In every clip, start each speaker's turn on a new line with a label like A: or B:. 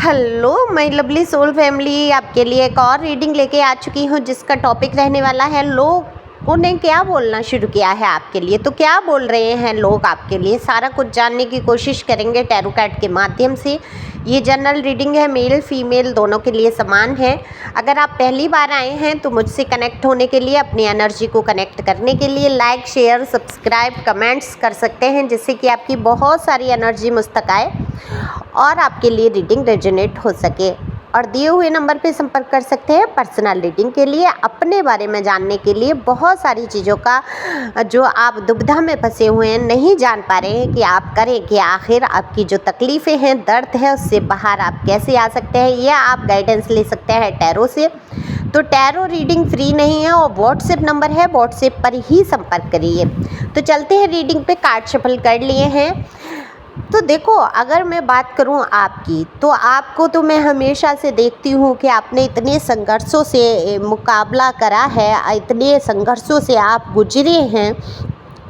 A: Hello my lovely soul family, आपके लिए एक और रीडिंग लेके आ चुकी हूँ जिसका टॉपिक रहने वाला है लोगों ने क्या बोलना शुरू किया है आपके लिए। तो क्या बोल रहे हैं लोग आपके लिए, सारा कुछ जानने की कोशिश करेंगे टैरो कार्ड के माध्यम से। ये जनरल रीडिंग है, मेल फीमेल दोनों के लिए समान है। अगर आप पहली बार आए हैं तो मुझसे कनेक्ट होने के लिए, अपनी एनर्जी को कनेक्ट करने के लिए लाइक शेयर सब्सक्राइब कमेंट्स कर सकते हैं, जिससे कि आपकी बहुत सारी एनर्जी मुझ तक आए और आपके लिए रीडिंग रेजोनेट हो सके। और दिए हुए नंबर पे संपर्क कर सकते हैं पर्सनल रीडिंग के लिए, अपने बारे में जानने के लिए। बहुत सारी चीज़ों का जो आप दुविधा में फंसे हुए हैं, नहीं जान पा रहे हैं कि आप करें कि आखिर आपकी जो तकलीफ़ें हैं, दर्द है, उससे बाहर आप कैसे आ सकते हैं, या आप गाइडेंस ले सकते हैं टैरो से। तो टैरो रीडिंग फ्री नहीं है और व्हाट्सएप नंबर है, व्हाट्सएप पर ही संपर्क करिए। तो चलते हैं रीडिंग पे। कार्ड शफल कर लिए हैं। तो देखो, अगर मैं बात करूं आपकी, तो आपको तो मैं हमेशा से देखती हूं कि आपने इतने संघर्षों से मुकाबला करा है, इतने संघर्षों से आप गुजरे हैं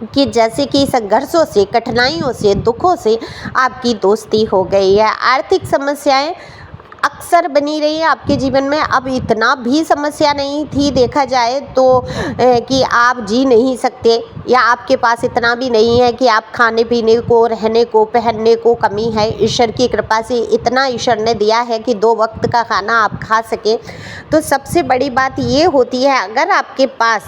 A: कि जैसे कि संघर्षों से, कठिनाइयों से, दुखों से आपकी दोस्ती हो गई है। आर्थिक समस्याएं अक्सर बनी रही है आपके जीवन में। अब इतना भी समस्या नहीं थी देखा जाए तो कि आप जी नहीं सकते, या आपके पास इतना भी नहीं है कि आप खाने पीने को, रहने को, पहनने को कमी है। ईश्वर की कृपा से इतना ईश्वर ने दिया है कि 2 वक्त का खाना आप खा सके। तो सबसे बड़ी बात ये होती है, अगर आपके पास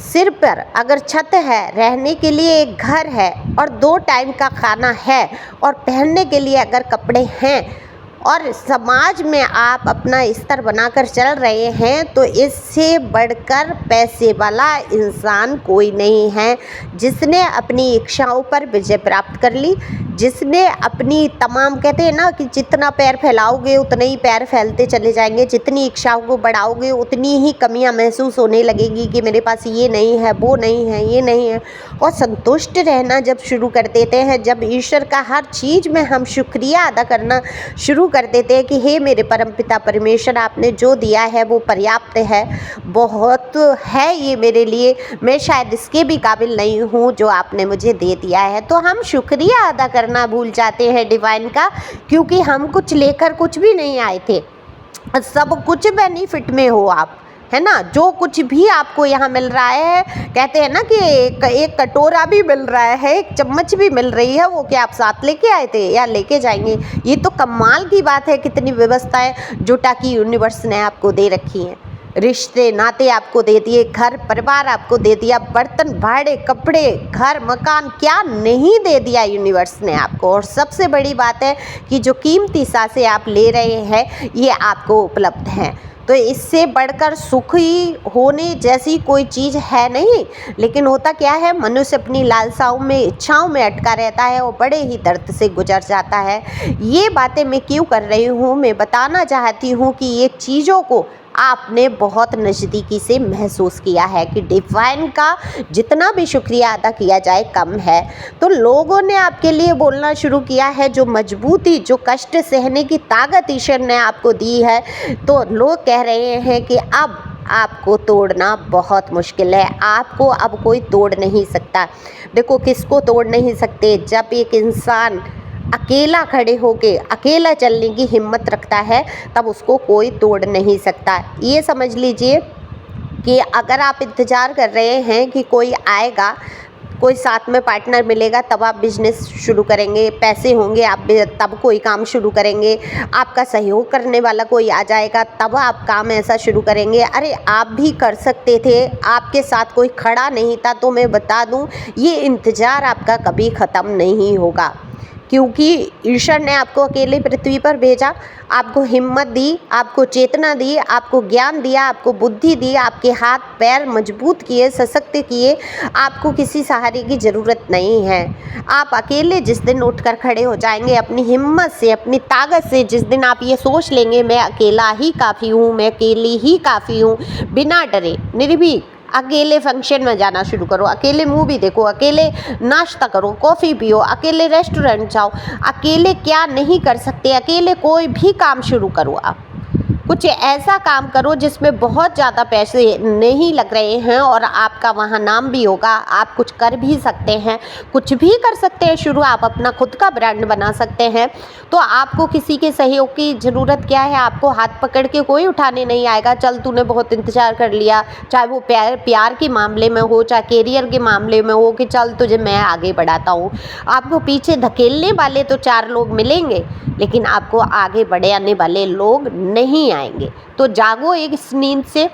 A: सिर पर अगर छत है, रहने के लिए एक घर है, और 2 टाइम का खाना है, और पहनने के लिए अगर कपड़े हैं, और समाज में आप अपना स्तर बनाकर चल रहे हैं, तो इससे बढ़कर पैसे वाला इंसान कोई नहीं है। जिसने अपनी इच्छाओं पर विजय प्राप्त कर ली, जिसने अपनी तमाम, कहते हैं ना कि जितना पैर फैलाओगे उतने ही पैर फैलते चले जाएंगे, जितनी इच्छाओं को बढ़ाओगे उतनी ही कमियां महसूस होने लगेगी कि मेरे पास ये नहीं है, वो नहीं है, ये नहीं है। और संतुष्ट रहना जब शुरू कर देते हैं, जब ईश्वर का हर चीज़ में हम शुक्रिया अदा करना शुरू कर देते हैं कि हे मेरे परमपिता परमेश्वर, आपने जो दिया है वो पर्याप्त है, बहुत है ये मेरे लिए, मैं शायद इसके भी काबिल नहीं हूँ जो आपने मुझे दे दिया है। तो हम शुक्रिया अदा करना भूल जाते हैं डिवाइन का, क्योंकि हम कुछ लेकर कुछ भी नहीं आए थे। सब कुछ बेनिफिट में हो आप, है ना। जो कुछ भी आपको यहाँ मिल रहा है, कहते हैं ना कि एक कटोरा भी मिल रहा है, एक चम्मच भी मिल रही है, वो क्या आप साथ लेके आए थे या लेके जाएंगे। ये तो कमाल की बात है, कितनी व्यवस्थाएं जुटा की यूनिवर्स ने आपको दे रखी हैं। रिश्ते नाते आपको दे दिए, घर परिवार आपको दे दिया, बर्तन भाड़े, कपड़े, घर मकान, क्या नहीं दे दिया यूनिवर्स ने आपको। और सबसे बड़ी बात है कि जो कीमती सांसें आप ले रहे हैं, ये आपको उपलब्ध हैं। तो इससे बढ़कर सुखी होने जैसी कोई चीज़ है नहीं। लेकिन होता क्या है, मनुष्य अपनी लालसाओं में, इच्छाओं में अटका रहता है और बड़े ही दर्द से गुजर जाता है। ये बातें मैं क्यों कर रही हूँ, मैं बताना चाहती हूँ कि ये चीज़ों को आपने बहुत नज़दीकी से महसूस किया है कि डिवाइन का जितना भी शुक्रिया अदा किया जाए कम है। तो लोगों ने आपके लिए बोलना शुरू किया है, जो मजबूती, जो कष्ट सहने की ताकत ईश्वर ने आपको दी है। तो लोग कह रहे हैं कि अब आपको तोड़ना बहुत मुश्किल है, आपको अब कोई तोड़ नहीं सकता। देखो, किसको तोड़ नहीं सकते, जब एक इंसान अकेला खड़े होके अकेला चलने की हिम्मत रखता है, तब उसको कोई तोड़ नहीं सकता। ये समझ लीजिए कि अगर आप इंतज़ार कर रहे हैं कि कोई आएगा, कोई साथ में पार्टनर मिलेगा, तब आप बिजनेस शुरू करेंगे, पैसे होंगे आप तब कोई काम शुरू करेंगे, आपका सहयोग करने वाला कोई आ जाएगा, तब आप काम ऐसा शुरू करेंगे। अरे आप भी कर सकते थे, आपके साथ कोई खड़ा नहीं था। तो मैं बता दूं, ये इंतज़ार आपका कभी ख़त्म नहीं होगा, क्योंकि ईश्वर ने आपको अकेले पृथ्वी पर भेजा, आपको हिम्मत दी, आपको चेतना दी, आपको ज्ञान दिया, आपको बुद्धि दी, आपके हाथ पैर मजबूत किए, सशक्त किए। आपको किसी सहारे की ज़रूरत नहीं है। आप अकेले जिस दिन उठकर खड़े हो जाएंगे अपनी हिम्मत से, अपनी ताकत से, जिस दिन आप ये सोच लेंगे मैं अकेला ही काफ़ी हूँ, मैं अकेली ही काफ़ी हूँ, बिना डरे निर्भीक अकेले फंक्शन में जाना शुरू करो, अकेले मूवी देखो, अकेले नाश्ता करो, कॉफ़ी पियो, अकेले रेस्टोरेंट जाओ, अकेले क्या नहीं कर सकते, अकेले कोई भी काम शुरू करो। आप कुछ ऐसा काम करो जिसमें बहुत ज़्यादा पैसे नहीं लग रहे हैं और आपका वहाँ नाम भी होगा, आप कुछ कर भी सकते हैं, कुछ भी कर सकते हैं शुरू, आप अपना खुद का ब्रांड बना सकते हैं। तो आपको किसी के सहयोग की ज़रूरत क्या है, आपको हाथ पकड़ के कोई उठाने नहीं आएगा, चल तूने बहुत इंतज़ार कर लिया, चाहे वो प्यार के मामले में हो, चाहे कैरियर के मामले में हो कि चल तुझे मैं आगे बढ़ाता हूँ। आपको पीछे धकेलने वाले तो 4 लोग मिलेंगे, लेकिन आपको आगे बढ़ाने वाले लोग नहीं आएंगे। तो जागो एक इस नींद से,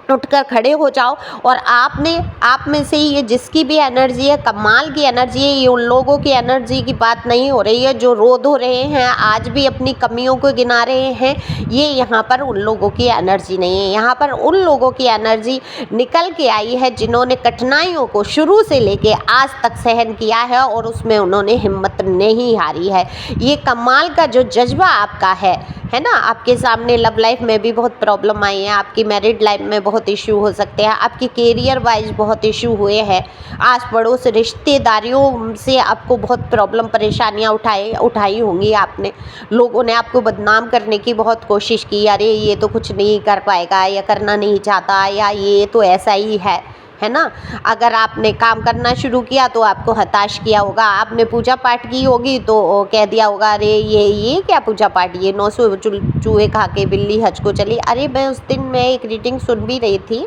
A: उठकर खड़े हो जाओ और आप में से ये जिसकी भी एनर्जी है, कमाल की एनर्जी है, ये उन लोगों की एनर्जी की बात नहीं हो रही है जो रो धो रहे हैं, आज भी अपनी कमियों को गिना रहे हैं। ये यहाँ पर उन लोगों की एनर्जी नहीं है, यहाँ पर उन लोगों की एनर्जी निकल के आई है जिन्होंने कठिनाइयों को शुरू से लेके आज तक सहन किया है और उसमें उन्होंने हिम्मत नहीं हारी है। ये कमाल का जो जज्बा आपका है ना। आपके सामने लव लाइफ में भी बहुत प्रॉब्लम आई है, आपकी मैरिड लाइफ में बहुत इशू हो सकते हैं, आपके कैरियर वाइज बहुत इशू हुए हैं, आस पड़ोस रिश्तेदारियों से आपको बहुत प्रॉब्लम परेशानियां उठाई होंगी आपने। लोगों ने आपको बदनाम करने की बहुत कोशिश की, अरे ये तो कुछ नहीं कर पाएगा या करना नहीं चाहता या ये तो ऐसा ही है ना। अगर आपने काम करना शुरू किया तो आपको हताश किया होगा, आपने पूजा पाठ की होगी तो कह दिया होगा अरे ये क्या पूजा पाठ, ये 900 चूहे खा के बिल्ली हज को चली। अरे मैं उस दिन मैं एक रीडिंग सुन भी रही थी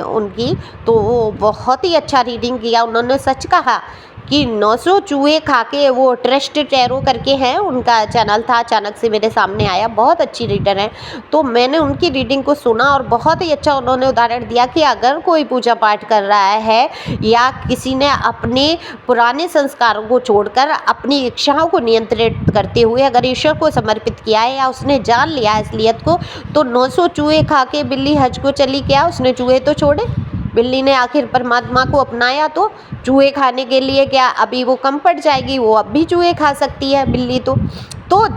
A: उनकी, तो बहुत ही अच्छा रीडिंग किया उन्होंने। सच कहा कि 900 चूहे खा के, वो ट्रस्ट टैरो करके हैं, उनका चैनल था, अचानक से मेरे सामने आया, बहुत अच्छी रीडर है। तो मैंने उनकी रीडिंग को सुना और बहुत ही अच्छा उन्होंने उदाहरण दिया कि अगर कोई पूजा पाठ कर रहा है या किसी ने अपने पुराने संस्कारों को छोड़कर अपनी इच्छाओं को नियंत्रित करते हुए अगर ईश्वर को समर्पित किया है या उसने जान लिया है असलियत को, तो 900 चूहे खा के बिल्ली हज को चली, क्या उसने चूहे तो छोड़े, बिल्ली ने आखिर परमात्मा को अपनाया, तो चूहे खाने के लिए क्या अभी वो कम पड़ जाएगी, वो अब भी चूहे खा सकती है बिल्ली। तो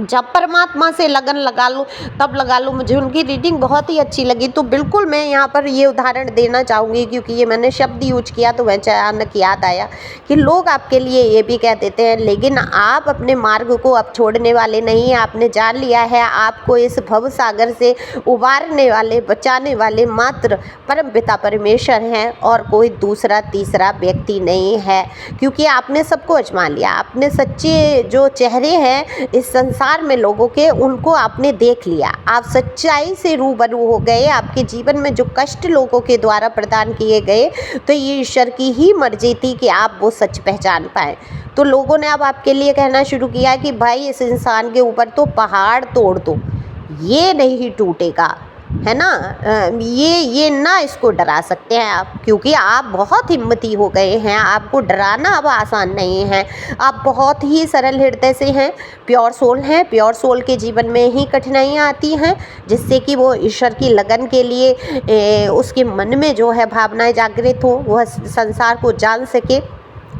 A: जब परमात्मा से लगन लगा लो तब लगा लो। मुझे उनकी रीडिंग बहुत ही अच्छी लगी, तो बिल्कुल मैं यहाँ पर ये उदाहरण देना चाहूँगी क्योंकि ये मैंने शब्द यूज किया तो वह अचानक याद आया कि लोग आपके लिए ये भी कह देते हैं, लेकिन आप अपने मार्ग को अब छोड़ने वाले नहीं हैं। आपने जान लिया है आपको इस भव सागर से उबारने वाले, बचाने वाले मात्र परम पिता परमेश्वर हैं और कोई दूसरा तीसरा व्यक्ति नहीं है, क्योंकि आपने सबको आजमा लिया। आपने सच्चे जो चेहरे हैं इस संसार में लोगों के, उनको आपने देख लिया, आप सच्चाई से रूबरू हो गए। आपके जीवन में जो कष्ट लोगों के द्वारा प्रदान किए गए, तो ये ईश्वर की ही मर्जी थी कि आप वो सच पहचान पाएं। तो लोगों ने अब आपके लिए कहना शुरू किया कि भाई इस इंसान के ऊपर तो पहाड़ तोड़ दो, ये नहीं टूटेगा, है ना। ये ना इसको डरा सकते हैं आप, क्योंकि आप बहुत हिम्मती हो गए हैं, आपको डराना अब आसान नहीं है। आप बहुत ही सरल हृदय से हैं, प्योर सोल हैं। प्योर सोल के जीवन में ही कठिनाइयाँ आती हैं जिससे कि वो ईश्वर की लगन के लिए उसके मन में जो है भावनाएं जागृत हो, वह संसार को जान सके।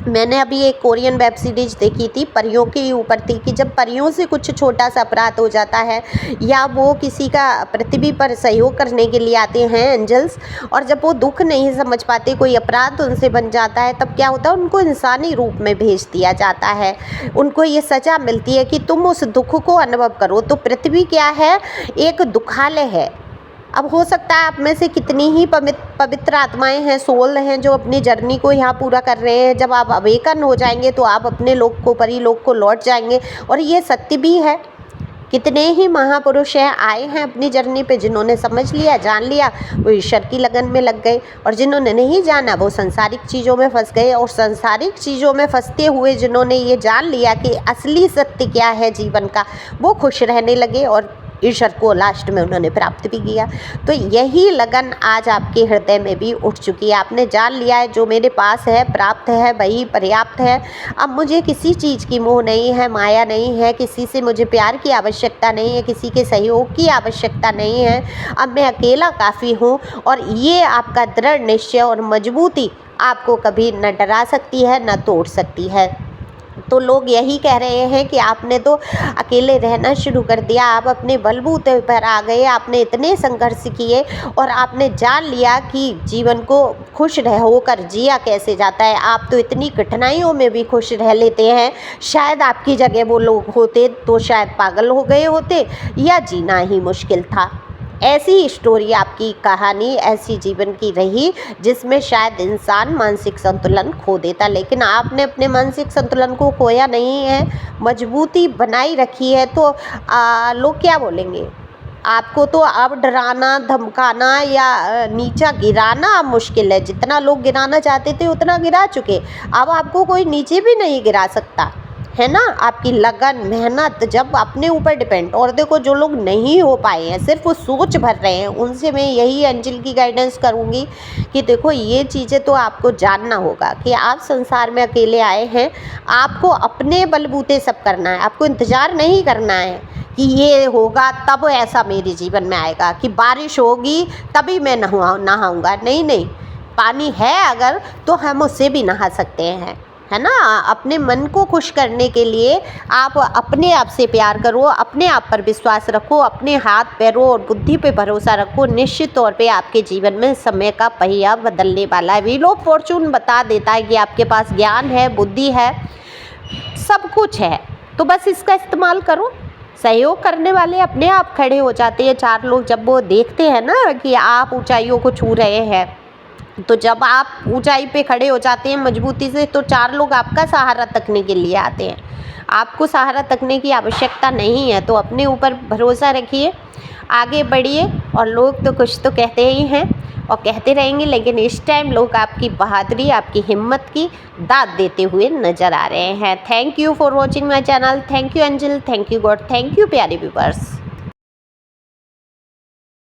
A: मैंने अभी एक कोरियन वेब सीरीज देखी थी, परियों के ऊपर थी, कि जब परियों से कुछ छोटा सा अपराध हो जाता है या वो किसी का पृथ्वी पर सहयोग करने के लिए आते हैं एंजल्स, और जब वो दुख नहीं समझ पाते, कोई अपराध उनसे बन जाता है, तब क्या होता है, उनको इंसानी रूप में भेज दिया जाता है। उनको ये सज़ा मिलती है कि तुम उस दुख को अनुभव करो। तो पृथ्वी क्या है, एक दुखालय है। अब हो सकता है आप में से कितनी ही पवित्र आत्माएं हैं, सोल हैं, जो अपनी जर्नी को यहाँ पूरा कर रहे हैं। जब आप अवेकन हो जाएंगे तो आप अपने लोक को, परी लोक को लौट जाएंगे। और ये सत्य भी है, कितने ही महापुरुष हैं आए हैं अपनी जर्नी पे, जिन्होंने समझ लिया, जान लिया, वो ईश्वर की लगन में लग गए, और जिन्होंने नहीं जाना वो सांसारिक चीज़ों में फंस गए। और सांसारिक चीज़ों में फंसते हुए जिन्होंने ये जान लिया कि असली सत्य क्या है जीवन का, वो खुश रहने लगे और ईश्वर को लास्ट में उन्होंने प्राप्त भी किया। तो यही लगन आज आपके हृदय में भी उठ चुकी है। आपने जान लिया है जो मेरे पास है, प्राप्त है, वही पर्याप्त है। अब मुझे किसी चीज़ की मोह नहीं है, माया नहीं है, किसी से मुझे प्यार की आवश्यकता नहीं है, किसी के सहयोग की आवश्यकता नहीं है। अब मैं अकेला काफ़ी हूँ। और ये आपका दृढ़ निश्चय और मजबूती आपको कभी न डरा सकती है, न तोड़ सकती है। तो लोग यही कह रहे हैं कि आपने तो अकेले रहना शुरू कर दिया, आप अपने बलबूते पर आ गए, आपने इतने संघर्ष किए और आपने जान लिया कि जीवन को खुश रह होकर जिया कैसे जाता है। आप तो इतनी कठिनाइयों में भी खुश रह लेते हैं। शायद आपकी जगह वो लोग होते तो शायद पागल हो गए होते या जीना ही मुश्किल था। ऐसी स्टोरी आपकी कहानी ऐसी जीवन की रही जिसमें शायद इंसान मानसिक संतुलन खो देता, लेकिन आपने अपने मानसिक संतुलन को खोया नहीं है, मजबूती बनाई रखी है। तो लोग क्या बोलेंगे? आपको तो अब डराना, धमकाना या नीचा गिराना अब मुश्किल है। जितना लोग गिराना चाहते थे उतना गिरा चुके, अब आपको कोई नीचे भी नहीं गिरा सकता, है ना। आपकी लगन, मेहनत जब अपने ऊपर डिपेंड। और देखो, जो लोग नहीं हो पाए हैं, सिर्फ वो सोच भर रहे हैं, उनसे मैं यही एंजल की गाइडेंस करूँगी कि देखो, ये चीज़ें तो आपको जानना होगा कि आप संसार में अकेले आए हैं। आपको अपने बलबूते सब करना है, आपको इंतज़ार नहीं करना है कि ये होगा तब ऐसा मेरे जीवन में आएगा, कि बारिश होगी तभी मैं नहाऊंगा। नहीं नहीं, पानी है अगर तो हम उससे भी नहा सकते हैं, है ना। अपने मन को खुश करने के लिए आप अपने आप से प्यार करो, अपने आप पर विश्वास रखो, अपने हाथ पैरों और बुद्धि पे भरोसा रखो। निश्चित तौर पे आपके जीवन में समय का पहिया बदलने वाला है। व्हील ऑफ फॉर्चून बता देता है कि आपके पास ज्ञान है, बुद्धि है, सब कुछ है, तो बस इसका इस्तेमाल करो। सहयोग करने वाले अपने आप खड़े हो जाते हैं। 4 लोग जब वो देखते हैं ना कि आप ऊंचाइयों को छू रहे हैं, तो जब आप ऊंचाई पे खड़े हो जाते हैं मजबूती से, तो 4 लोग आपका सहारा तकने के लिए आते हैं। आपको सहारा तकने की आवश्यकता नहीं है, तो अपने ऊपर भरोसा रखिए, आगे बढ़िए। और लोग तो कुछ तो कहते ही हैं और कहते रहेंगे, लेकिन इस टाइम लोग आपकी बहादुरी, आपकी हिम्मत की दाद देते हुए नज़र आ रहे हैं। Thank you for watching my channel. Thank you angel, thank you God, thank you प्यारे व्यूअर्स।